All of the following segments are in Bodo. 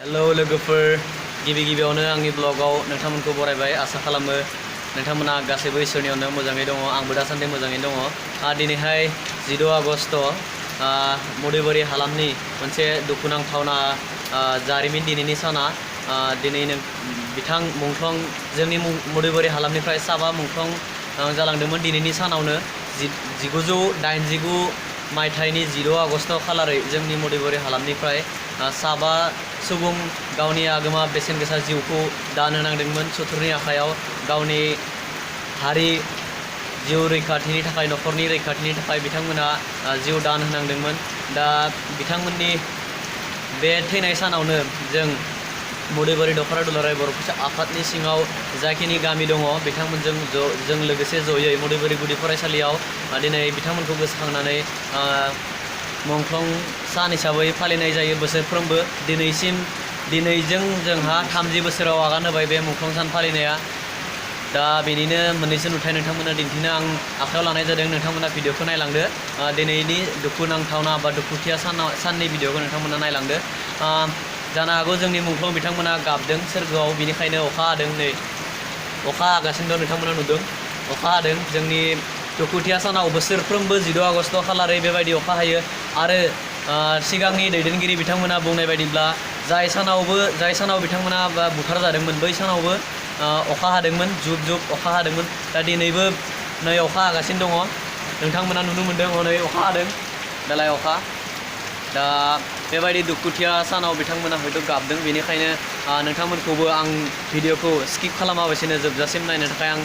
हेलो लोगोफोर गिबियावनो आंनि ब्लगाव नोंथांमोनखौ बरायबाय आसा खालामो नोंथांमोना गासैबो इसोरनियावनो मोजाङै दङ आंबो दासान्दि मोजाङै दङ दिनैहाय 16 आगस्ट मुदाइबारि हालामनि मोनसे दुखुनांथावना जारिमिन दिनैनि साना दिनै बिथां मुंख्लं जोंनि मुदाइबारि हालामनिफ्राय साबा मुंख्लं जालांदोंमोन दिनैनि सानावनो 1989 मायथाइनि 16 आगस्ट खालारै जोंनि मुदाइबारि हालामनिफ्राय साबा सुबुं गावनि आगोमा बेसेन गोसा जिउखौ दान होनांदोंमोन सुथुरनि आखायाव गावनि हारि जिउ रैखाथिनि थाखाय न'खरनि रैखाथिनि थाखाय बिथांमोना जिउ दान होनांदोंमोन दा बिथांमोननि बे थैनाय सानावनो जों मुदाइबारि दख'रा दुलाराय बर' फरायसा आफादनि सिङाव जाखिनि गामि दङ बिथांमोनजों जों लोगोसे जयै मुदाइबारि गुदि फरायसालियाव दिनै बिथांमोनखौ गोसोखांनानै मुंख्लं सान हिसाबै फालिनाय जायो बोसोरफ्रोमबो दिनैजों जोंहा 30 बोसोराव आगान होबाय बे मुंख्लं सान फालिनाया दा बेनिनो मोननैसो नुथाय नोंथांमोना दिन्थिनो आं आखायाव लानाय जादों नोंथांमोना भिडिअखौ नायलांदो दिनैनि दुखुनांथावना बा दुखुथिया साननि भिडिअखौ नोंथांमोना नायलांदो जानो हागौ जोंनि मुंख्लं बिथांमोना गाबदों सोरगोआव बिनिखायनो अखा हादों नै अखा हागासिनो दं नोंथांमोना नुदों अखा हादों जोंनि दुखुथिया सानाव बोसोरफ्रोमबो 16 आगस्ट खालारै बेबायदि अखा हायो आरो सिगांनि दैदेनगिरि बिथांमोना बुंनाय बायदिब्ला जाय सानाव बिथांमोना बुथार जादोंमोन बै सानावबो अखा हादोंमोन जुब जुब अखा हादोंमोन दा दिनैबो नै अखा हागासिनो दङ नोंथांमोना नुनो मोनदों हनै अखा हादों दालाय अखा दा बेबायदि दुखुथिया सानाव बिथांमोना हयथ' गाबदों बेनिखायनो नोंथांमोनखौबो आं भिडिअखौ स्किप खालामालासिनो जोबजासिम नायनो थाखाय आं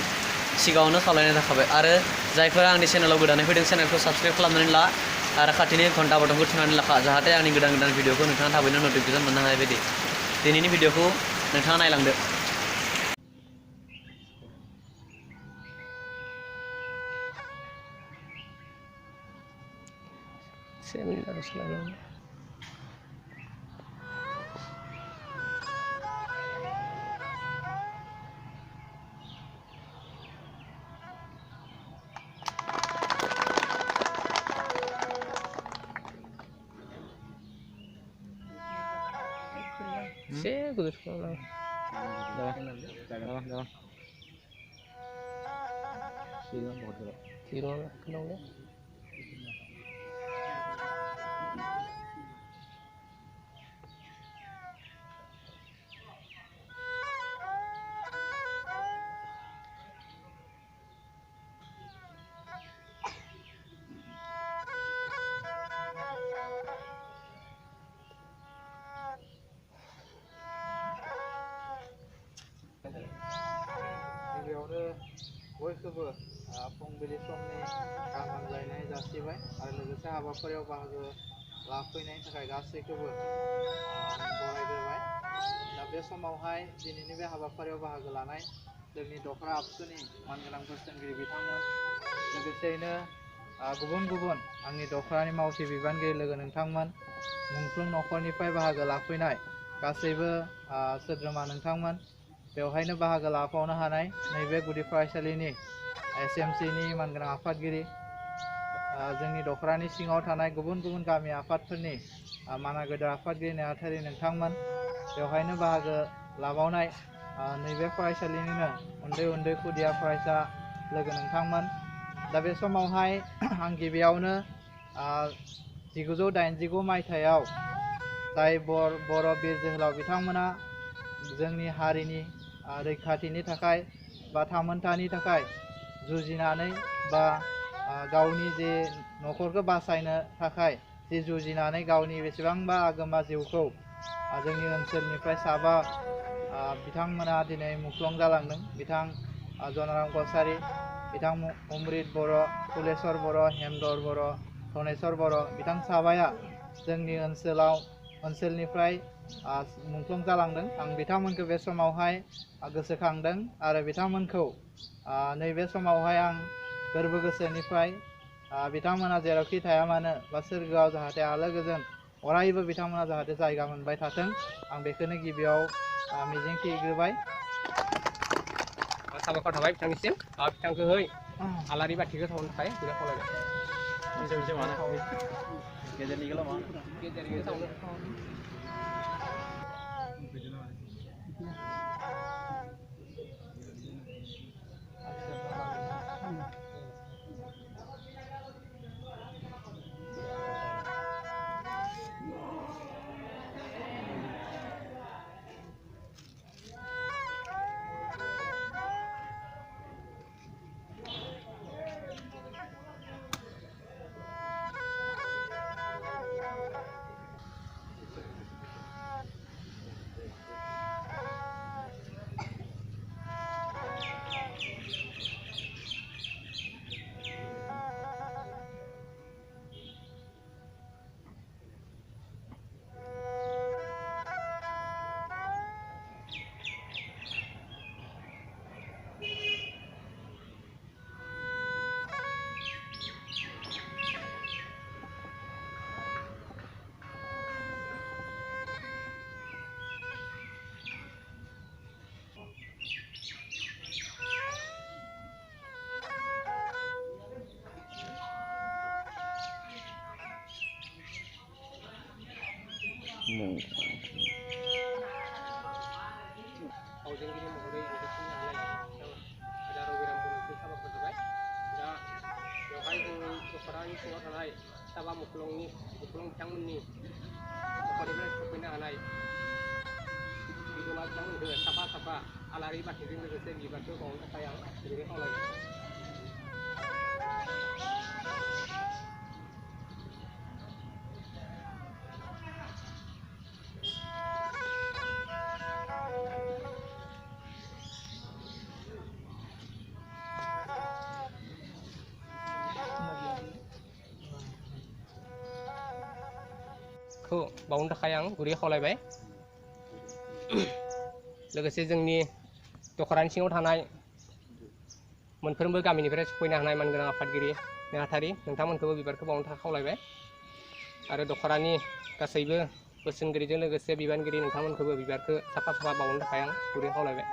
सिगाङावनो खावलायनाय थाखाबाय आरो जायफोरा आंनि चेनेलाव गोदानै फैदों चेनेलखौ साबस्क्राइब खालामनानै ला आरो खाथिनि घन्टा बटनखौ थुनानै लाखा जाहाथे आंनि गोदान भिडिअखौ नोंथाङा थाबैनो नटिफिकेसन मोननो हानाय बायदि दिनैनि भिडिअखौ नोंथाङा नायलांदो गिबियावनो बयखौबो फुंबिलि समनि गाहाम हामलायनाय जासिबाय आरो लोगोसे हाबाफारियाव बाहागो लाफैनायनि थाखाय गासैखौबो बरायग्रोबाय दा बे समावहाय दिनैनि बे हाबाफारियाव बाहागो लानाय जोंनि दख'रा आबसुनि मानगोनां बोसोनगिरि बिथांमोन लोगोसेयैनो गुबुन आंनि दख'रानि मावथि बिबानगिरि लोगो नोंथांमोन मुंख्लं न'खरनिफ्राय बाहागो लाफैनाय गासैबो सोद्रोमा नोंथांमोन बेवहायनो बाहागो लाफावनो हानाय नैबे गुदि फरायसालिनि SMCनि मानगोनां आफादगिरि जोंनि दख'रानि सिङाव थानाय गुबुन गामि आफादफोरनि मानागोदार आफादगिरि नेहाथारि नोंथांमोन बेवहायनो बाहागो लाबावनाय नैबे फरायसालिनिनो उन्दै खुदिया फरायसा लोगो नोंथांमोन दा बे समावहाय आं गिबियावनो 1989 मायथाइयाव जाय बर' बिर जोहोलाव बिथांमोना जोंनि हारिनि रैखाथिनि थाखाय बा थामोनथानि थाखाय जुजिनानै बा गावनि जे न'खरखौ बासायनो थाखाय जे जुजिनानै गावनि बेसेबांबा आगोमा जिउखौ जोंनि ओनसोलनिफ्राय साबा बिथांमोना दिनै मुंख्लं जालांदों बिथां जनाराम कसारि बिथां अमृत बर' कुलेश्वर बर' हेमदर बर' धनेश्वर बर' बिथां साबाया जोंनि ओनसोलनिफ्राय मुंख्लं जालांदों आं बिथांमोनखौ बे समावहाय गोसोखांदों आरो बिथांमोनखौ नैबे समावहाय आं गोरबो गोसोनिफ्राय बिथांमोना जेरावखि थाया मानो बा सोरगोआव जाहाथे आलो गोजोन अरायबो बिथांमोना जाहाथे जायगा मोनबाय थाथों आं बेखौनो गिबियाव मिजिंथिग्रोबाय साबायखर थाबाय बिथांनिसिम बिथांखौहै आलारि बाथिखौ सावनो थाखाय बिराद खावलायबाय गेजेरनि फावजेनगिरि महरै दिन्थिफुंनो हानाय आदा रबिराम बर'खौ साबायखर होबाय। दा बेवहाय जोंनि दख'रानि सिङाव थानाय साबा मुख्लं बिथांमोननि न'खरनिफ्राय सफैनो हानाय बिगोमा बिथांमोनखौ साफा साफा आलारि बाथिजों लोगोसे बिबारखौ बावनो थाखाय आं गुरै खावलायबाय। खौ बावनो थाखाय आं गुरै खावलायबाय। लोगोसे जोंनि दख'रानि सिङाव थानाय मोनफ्रोमबो गामिनिफ्राय सफैनो हानाय मानगोनां आफादगिरि नेहाथारि नोंथांमोनखौबो बिबारखौ बावनो थाखाय खावलायबाय। आरो दख'रानि गासैबो बोसोनगिरिजों लोगोसे बिबानगिरि नोंथांमोनखौबो बिबारखौ साफा साफा बावनो थाखाय आं गुरै खावलायबाय।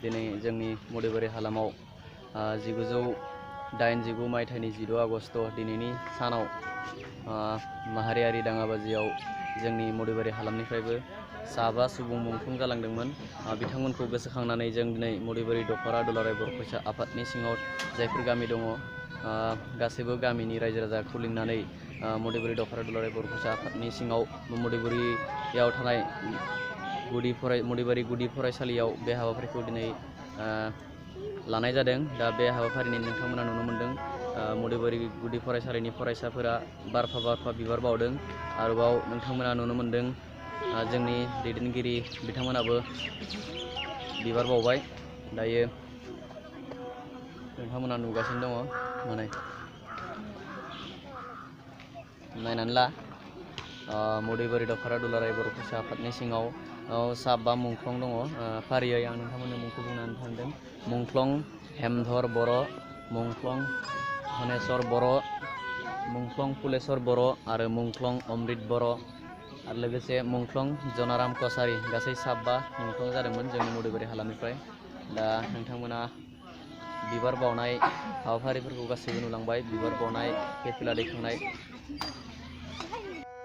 दिनै जोंनि मुदाइबारि हालामाव 1989 मायथाइनि 16 आगस्ट दिनैनि सानाव माहारियारि दाङाबाजियाव जोंनि मुदाइबारि हालामनिफ्रायबो साबा सुबुं मुंख्लं जालांदोंमोन। बिथांमोनखौ गोसोखांनानै जों दिनै मुदाइबारि दख'रा दुलाराय बर' फरायसा आफादनि सिङाव जायफोर गामि दङ गासैबो गामिनि रायजो राजाखौ लिंनानै मुदाइबारि दख'रा दुलाराय बर' फरायसा आफादनि सिङाव मुदाइबारियाव थानाय मुदाइबारि गुदि फरायसालियाव बे हाबाफारिखौ दिनै लानाय जादों। दा बे हाबाफारिनि नोंथांमोना नुनो मोन्दों मुदाइबारि गुदि फरायसालिनि फरायसाफोरा बारफा बारफा बिबार बावदों। आरोबाव नोंथांमोना नुनो मोन्दों जोंनि दैदेनगिरि बिथांमोनाबो बिबार बावबाय। दायो नोंथांमोना नुगासिनो दङ नायनानै ला मुदाइबारि दख'रा दुलाराय बर' फरायसा आफादनि सिङाव साबा मुंख्लं दङ। फारियै आं नोंथांमोननो मुंखौ बुंनानै थांदों। मुंख्लं हेमधर बर', मुंख्लं धनेस्वर बर', मुंख्लं फुलेस्वर बर' आरो मुंख्लं अमृत बर' आरो लोगोसे मुंख्लं जनाराम कसारि गासै साबा मुंख्लं जादोंमोन जोंनि मुदाइबारि हालामनिफ्राय। दा नोंथांमोना बिबार बावनाय हाबाफारिफोरखौ गासैबो नुलांबाय। बिबार बावनाय केफिला दैखांनाय